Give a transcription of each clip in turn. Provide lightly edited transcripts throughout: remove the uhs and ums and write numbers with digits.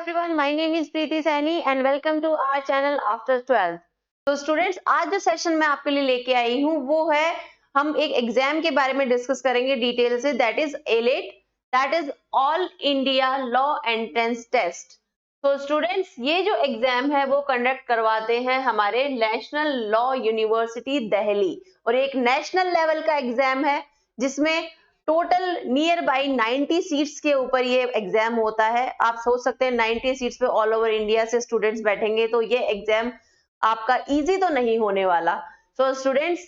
everyone, my name is Preeti Saini and welcome to our channel After 12th। तो students, आज जो session मैं आपके लिए लेके आई हूँ वो है, हम एक एग्जाम के बारे में डिस्कस करेंगे डिटेल से, that is AILET, that is all India law entrance test. तो स्टूडेंट्स, ये जो एग्जाम है वो कंडक्ट करवाते हैं हमारे नेशनल लॉ यूनिवर्सिटी दिल्ली, और एक नेशनल लेवल का एग्जाम है जिसमें टोटल नियर बाई 90 सीट्स के ऊपर ये एग्जाम होता है। आप सोच सकते हैं 90 सीट्स पे ऑल ओवर इंडिया से स्टूडेंट्स बैठेंगे, तो ये एग्जाम आपका इजी तो नहीं होने वाला। तो स्टूडेंट्स,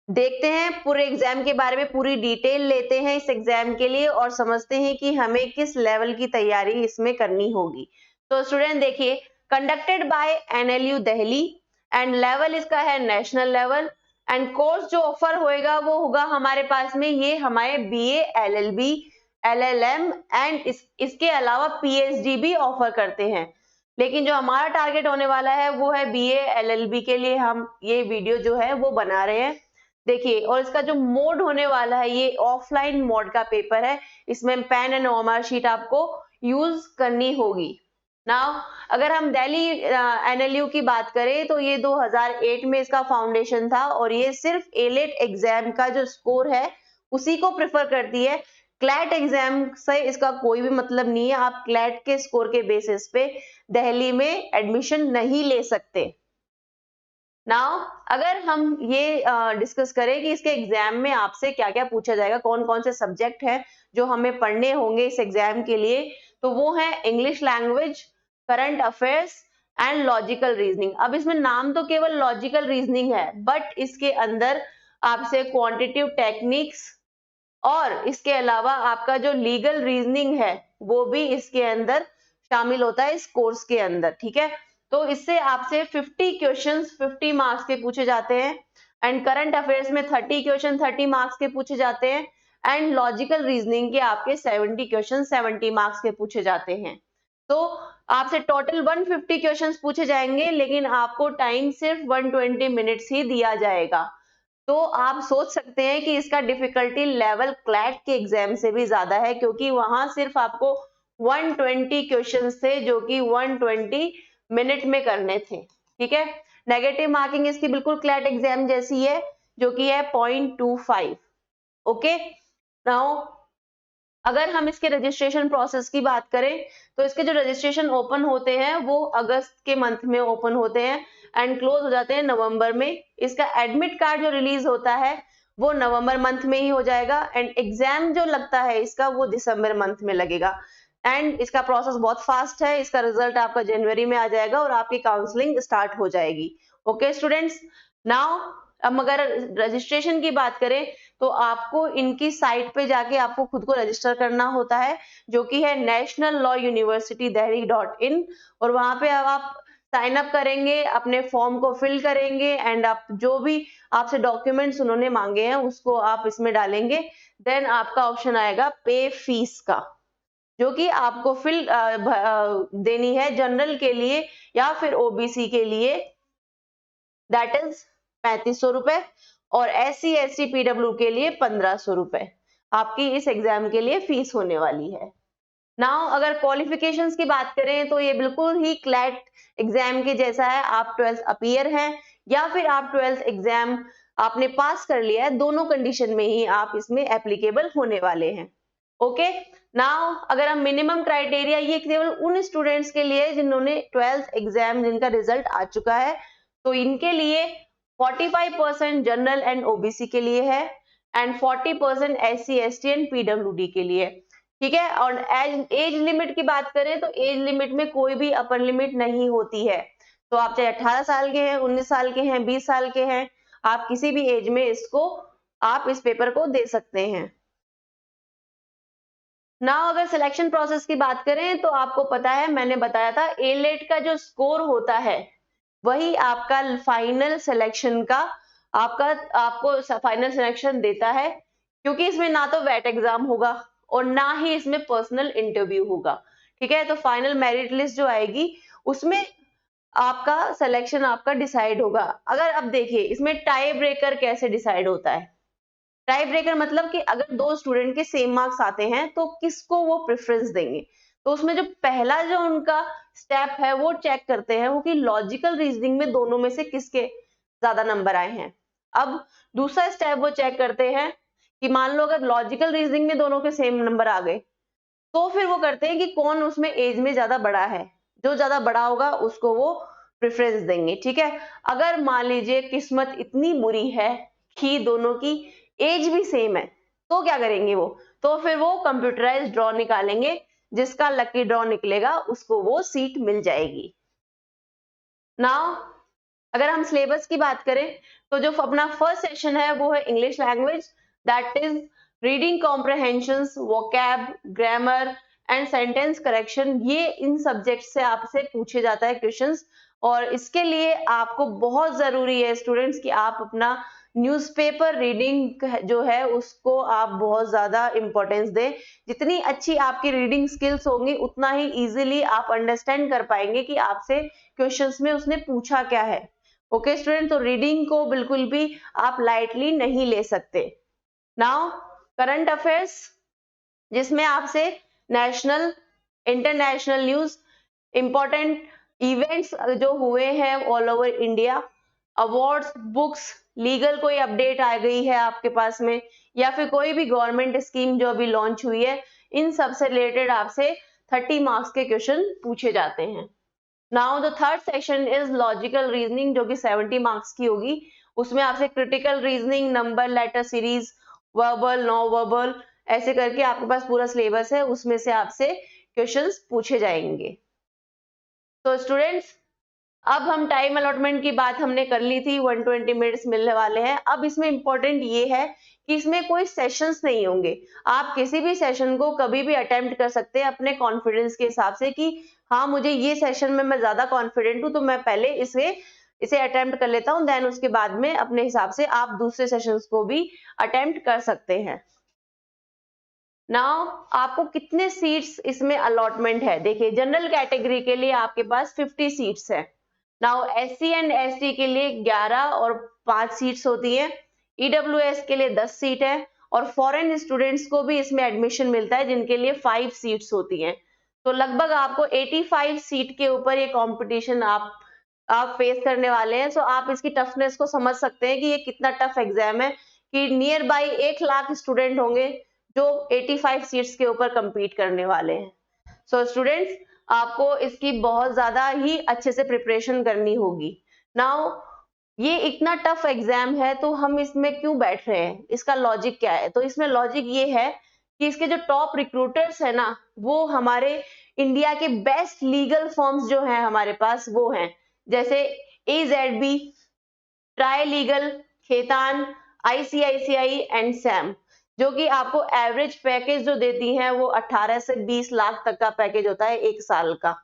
देखते हैं पूरे एग्जाम के बारे में, पूरी डिटेल लेते हैं इस एग्जाम के लिए और समझते हैं कि हमें किस लेवल की तैयारी इसमें करनी होगी। तो स्टूडेंट देखिए, conducted by NLU Delhi and level इसका है नेशनल लेवल, एंड कोर्स जो ऑफर होएगा वो होगा हमारे पास में, ये हमारे BA LLB LLM एंड इसके अलावा PhD भी ऑफर करते हैं। लेकिन जो हमारा टारगेट होने वाला है वो है BA LLB के लिए हम ये वीडियो जो है वो बना रहे हैं। देखिए, और इसका जो मोड होने वाला है ये ऑफलाइन मोड का पेपर है, इसमें पेन एंड OMR शीट आपको यूज करनी होगी। नाउ अगर हम दिल्ली NLU की बात करें तो ये 2008 में इसका फाउंडेशन था, और ये सिर्फ एलेट एग्जाम का जो स्कोर है उसी को प्रेफर करती है। क्लैट एग्जाम से इसका कोई भी मतलब नहीं है, आप क्लैट के स्कोर के बेसिस पे दिल्ली में एडमिशन नहीं ले सकते। नाउ अगर हम ये डिस्कस करें कि इसके एग्जाम में आपसे क्या क्या पूछा जाएगा, कौन कौन से सब्जेक्ट हैं जो हमें पढ़ने होंगे इस एग्जाम के लिए, तो वो है English language, current affairs and logical reasoning. अब इसमें नाम तो केवल लॉजिकल रीजनिंग है, बट इसके अंदर आपसे क्वांटिटेटिव टेक्निक्स और इसके अलावा आपका जो लीगल रीजनिंग है वो भी इसके अंदर शामिल होता है इस कोर्स के अंदर, ठीक है। तो इससे आपसे 50 क्वेश्चंस 50 मार्क्स के पूछे जाते हैं, एंड करंट अफेयर्स में 30 क्वेश्चन 30 मार्क्स के पूछे जाते हैं, एंड लॉजिकल रीजनिंग के आपके 70 क्वेश्चन 70 मार्क्स के पूछे जाते हैं। तो आपसे टोटल 150 क्वेश्चंस पूछे जाएंगे, लेकिन आपको टाइम सिर्फ 120 मिनट्स ही दिया जाएगा। तो आप सोच सकते हैं कि इसका डिफिकल्टी लेवल क्लैट के एग्जाम से भी ज्यादा है, क्योंकि वहां सिर्फ आपको 120 क्वेश्चंस थे जो कि 120 मिनट में करने थे, ठीक है। नेगेटिव मार्किंग इसकी बिल्कुल क्लैट एग्जाम जैसी है, जो कि है 0.25। ओके, नाउ अगर हम इसके रजिस्ट्रेशन प्रोसेस की बात करें तो इसके जो रजिस्ट्रेशन ओपन होते हैं वो अगस्त के मंथ में ओपन होते हैं एंड क्लोज हो जाते हैं नवंबर में। इसका एडमिट कार्ड जो रिलीज होता है वो नवंबर मंथ में ही हो जाएगा, एंड एग्जाम जो लगता है इसका वो दिसंबर मंथ में लगेगा। एंड इसका प्रोसेस बहुत फास्ट है, इसका रिजल्ट आपका जनवरी में आ जाएगा और आपकी काउंसलिंग स्टार्ट हो जाएगी। ओके स्टूडेंट्स, नाउ अब अगर रजिस्ट्रेशन की बात करें तो आपको इनकी साइट पे जाके आपको खुद को रजिस्टर करना होता है, जो कि है नेशनल लॉ यूनिवर्सिटी दिल्ली.in, और वहां पे अब आप साइन अप करेंगे, अपने फॉर्म को फिल करेंगे, एंड आप जो भी आपसे डॉक्यूमेंट्स उन्होंने मांगे हैं उसको आप इसमें डालेंगे। देन आपका ऑप्शन आएगा पे फीस का, जो कि आपको फिल देनी है जनरल के लिए या फिर OBC के लिए, दैट इज 3500 रुपए, और SC ST PW के लिए 1500 रुपए आपकी इस एग्जाम के लिए फीस होने वाली है। नाउ अगर क्वालिफिकेशंस की बात करें तो ये बिल्कुल ही क्लैट एग्जाम के जैसा है। आप 12th अपीयर हैं या फिर आप 12th एग्जाम आपने पास कर लिया है, दोनों कंडीशन में ही आप इसमें एप्लीकेबल होने वाले हैं। ओके, नाउ अगर हम मिनिमम क्राइटेरिया, ये केवल उन स्टूडेंट्स के लिए जिन्होंने 12th एग्जाम जिनका रिजल्ट आ चुका है, तो इनके लिए 45% जनरल एंड OBC के लिए है, and 40% SC ST and PWD के लिए, ठीक है। और एज लिमिट की बात करें तो एज लिमिट में कोई भी अपर लिमिट नहीं होती है, तो आप चाहे 18 साल के हैं, 19 साल के हैं, 20 साल के हैं, आप किसी भी एज में आप इस पेपर को दे सकते हैं। नाउ अगर सिलेक्शन प्रोसेस की बात करें तो आपको पता है, मैंने बताया था एलेट का जो स्कोर होता है वही आपका फाइनल सिलेक्शन का आपको फाइनल सिलेक्शन देता है, क्योंकि इसमें ना तो वेट एग्जाम होगा और ना ही इसमें पर्सनल इंटरव्यू होगा, ठीक है। तो फाइनल मेरिट लिस्ट जो आएगी उसमें आपका सिलेक्शन आपका डिसाइड होगा। अगर अब देखिए इसमें टाई ब्रेकर कैसे डिसाइड होता है। टाई ब्रेकर मतलब कि अगर दो स्टूडेंट के सेम मार्क्स आते हैं तो किसको वो प्रेफरेंस देंगे। तो उसमें जो पहला जो उनका स्टेप है वो चेक करते हैं वो कि लॉजिकल रीजनिंग में दोनों में से किसके ज्यादा नंबर आए हैं। अब दूसरा स्टेप वो चेक करते हैं कि मान लो अगर लॉजिकल रीजनिंग में दोनों के सेम नंबर आ गए तो फिर वो करते हैं कि कौन उसमें एज में ज्यादा बड़ा है, जो ज्यादा बड़ा होगा उसको वो प्रेफरेंस देंगे। ठीक है, अगर मान लीजिए किस्मत इतनी बुरी है कि दोनों की एज भी सेम है तो क्या करेंगे वो, तो फिर वो कंप्यूटराइज ड्रॉ निकालेंगे, जिसका लकी ड्रॉ निकलेगा उसको वो सीट मिल जाएगी। नाउ अगर हम सिलेबस की बात करें तो जो अपना फर्स्ट सेशन है वो है English language, that is reading comprehensions, vocab, grammar and sentence correction. ये इन सब्जेक्ट से आपसे पूछे जाता है क्वेश्चंस, और इसके लिए आपको बहुत जरूरी है स्टूडेंट्स कि आप अपना न्यूज़पेपर रीडिंग जो है उसको आप बहुत ज्यादा इंपॉर्टेंस दें। जितनी अच्छी आपकी रीडिंग स्किल्स होंगी उतना ही इजीली आप अंडरस्टैंड कर पाएंगे कि आपसे क्वेश्चंस में उसने पूछा क्या है। ओके स्टूडेंट, तो रीडिंग को बिल्कुल भी आप लाइटली नहीं ले सकते। नाउ करंट अफेयर्स, जिसमें आपसे national international news, important events जो हुए हैं all over India, awards, books, legal कोई अपडेट आ गई है आपके पास में, या फिर कोई भी गवर्नमेंट स्कीम जो अभी लॉन्च हुई है, इन सब से रिलेटेड आपसे 30 मार्क्स के क्वेश्चन पूछे जाते हैं। Now the third section is logical reasoning, जो कि 70 मार्क्स की होगी। उसमें आपसे critical reasoning, number letter series, verbal, no verbal, ऐसे करके आपके पास पूरा सिलेबस है, उसमें से आपसे क्वेश्चंस पूछे जाएंगे। तो स्टूडेंट्स, अब हम टाइम अलॉटमेंट की बात हमने कर ली थी, 120 मिनट्स मिलने वाले हैं। अब इसमें इंपॉर्टेंट ये है कि इसमें कोई सेशंस नहीं होंगे, आप किसी भी सेशन को कभी भी अटेम्प्ट कर सकते हैं अपने कॉन्फिडेंस के हिसाब से कि हाँ मुझे ये सेशन में मैं ज्यादा कॉन्फिडेंट हूँ तो मैं पहले इसे अटेम्प्ट कर लेता हूँ, देन उसके बाद में अपने हिसाब से आप दूसरे सेशंस को भी अटेम्प्ट कर सकते हैं। नाउ आपको कितने सीट्स इसमें अलॉटमेंट है, देखिए जनरल कैटेगरी के लिए आपके पास 50 सीट्स है। नाउ एससी एंड एसटी के लिए 11 और 5 सीट्स होती है, ईडब्ल्यूएस के लिए 10 सीट है, और फॉरेन स्टूडेंट्स को भी इसमें एडमिशन मिलता है जिनके लिए 5 सीट्स होती हैं। तो लगभग आपको 85 सीट के ऊपर ये कंपटीशन आप फेस करने वाले हैं। सो आप इसकी टफनेस को समझ सकते हैं कि ये कितना टफ एग्जाम है, कि नियर बाई 1 लाख स्टूडेंट होंगे जो 85 सीट्स के ऊपर compete करने वाले हैं। सो स्टूडेंट्स, आपको इसकी बहुत ज्यादा ही अच्छे से प्रिपरेशन करनी होगी। नाउ ये इतना टफ एग्जाम है तो हम इसमें क्यों बैठ रहे हैं, इसका लॉजिक क्या है? तो इसमें लॉजिक ये है कि इसके जो टॉप रिक्रूटर्स है ना, वो हमारे इंडिया के बेस्ट लीगल फॉर्म्स जो हैं हमारे पास वो हैं, जैसे AZB, Trilegal, Khaitan, ICICI and SAM, जो कि आपको एवरेज पैकेज जो देती हैं वो 18 से 20 लाख तक का पैकेज होता है 1 साल का।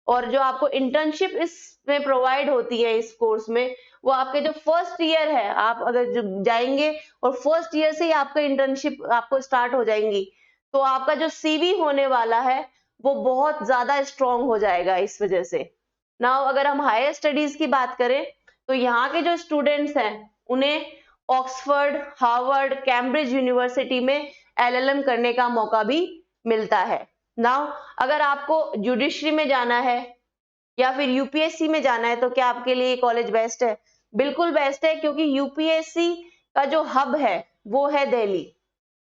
और जो आपको इंटर्नशिप इसमें प्रोवाइड होती है इस कोर्स में, वो आपके जो फर्स्ट ईयर है, आप अगर जाएंगे और फर्स्ट ईयर से ही आपका इंटर्नशिप आपको स्टार्ट हो जाएंगी, तो आपका जो CV होने वाला है वो बहुत ज्यादा स्ट्रॉन्ग हो जाएगा इस वजह से। नाउ अगर हम हायर स्टडीज की बात करें तो यहाँ के जो स्टूडेंट्स हैं उन्हें ऑक्सफोर्ड, हार्वर्ड, कैम्ब्रिज यूनिवर्सिटी में LLM करने का मौका भी मिलता है। नाउ अगर आपको जुडिशरी में जाना है या फिर UPSC में जाना है तो क्या आपके लिए कॉलेज बेस्ट है? बिल्कुल बेस्ट है, क्योंकि UPSC का जो हब है वो है दिल्ली।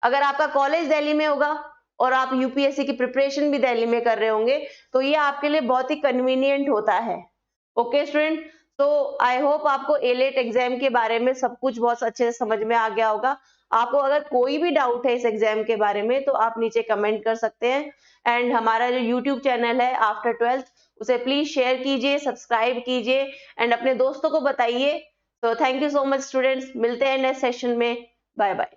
अगर आपका कॉलेज दिल्ली में होगा और आप UPSC की प्रिपरेशन भी दिल्ली में कर रहे होंगे तो ये आपके लिए बहुत ही कन्वीनियंट होता है। ओके स्टूडेंट, तो आई होप आपको एलेट एग्जाम के बारे में सब कुछ बहुत अच्छे से समझ में आ गया होगा। आपको अगर कोई भी डाउट है इस एग्जाम के बारे में तो आप नीचे कमेंट कर सकते हैं, एंड हमारा जो यूट्यूब चैनल है आफ्टर 12th उसे प्लीज शेयर कीजिए, सब्सक्राइब कीजिए एंड अपने दोस्तों को बताइए। तो thank you so much students, मिलते हैं नेक्स्ट सेशन में, बाय बाय।